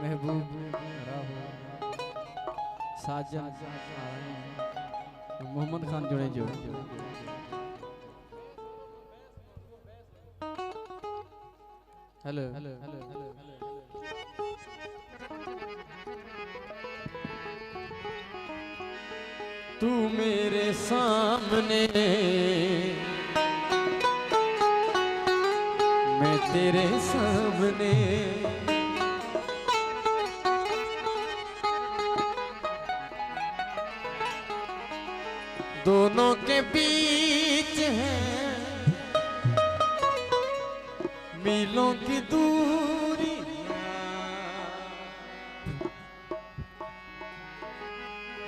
महबूब साजन मोहम्मद खान जुड़े जो हेलो तू मेरे सामने मैं तेरे सामने दोनों के बीच है मीलों की दूरी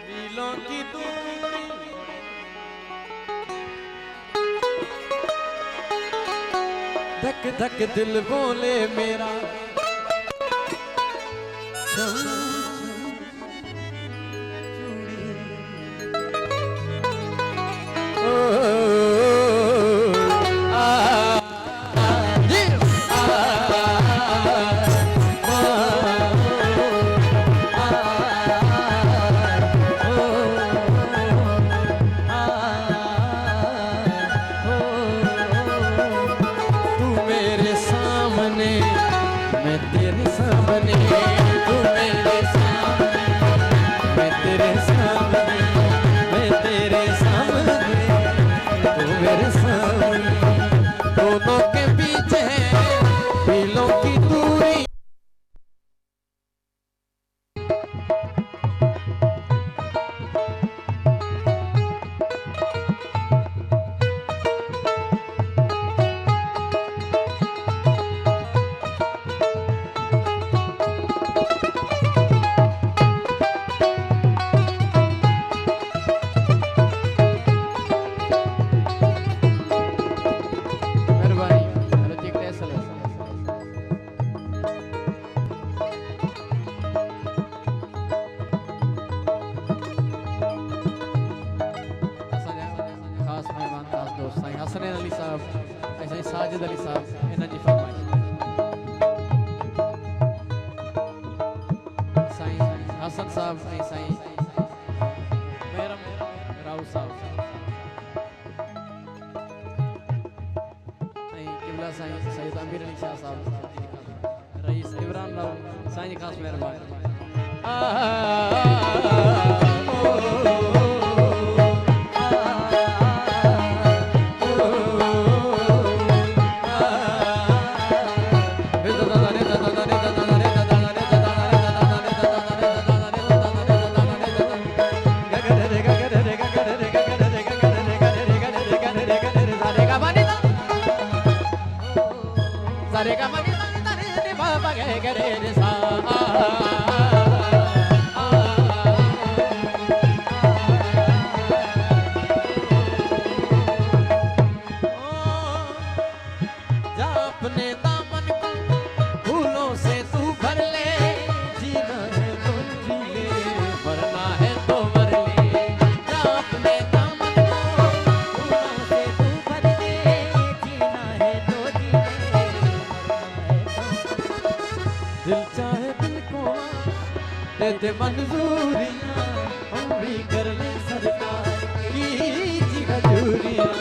मीलों की दूरी धक धक दिल बोले मेरा दोनों के बीच है मीलों की दूरी हसन अली साहब ऐसे ही साजिद अली साहब इन्हां जी फरमाइश साईं हसन साहब ऐं साईं मेरम राव साहब ऐं किबला साईं सैयद अमीर अली शाह साहब रईस इमरान राव साईं खास मेहरबानी दे मंजूरियां हम भी कर ले सरकार की हजूरियां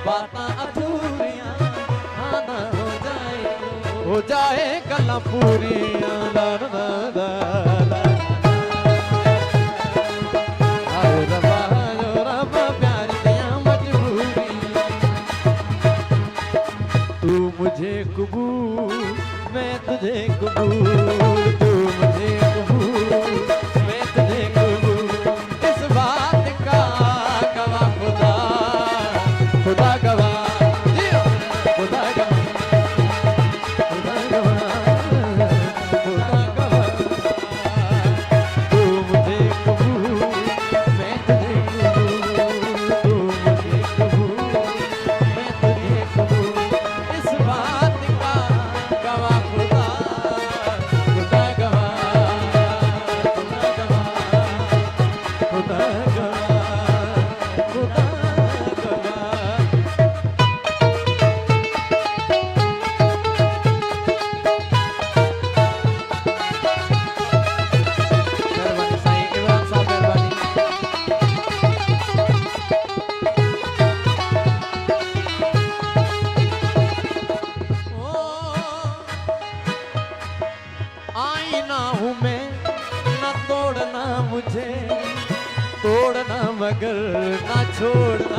बातें अधूरियां आना हो जाए जाए गल्ला पूरियां दा दा दा दा आए रब्बा जो रब प्यार दिया मजबूरी तू मुझे कबूल मैं तुझे कबूल तू मुझे कबूल मैं तुझे कबूल इस बात का गवाह खुदा खुदा गवाह खुदा गवाह खुदा गवाह खुदा गवाह तू मुझे कबूल मैं तुझे कबूल तू मुझे कबूल मैं तुझे कबूल इस बात का गवाह खुदा खुदा गवाह खुदा गवाह खुदा गवाह खुदा गवाह मेहरबानी साईं इमरान साहब मेहरबानी आईना हूँ मैं न तोड़ना मुझे तोड़ना मगर ना छोड़ना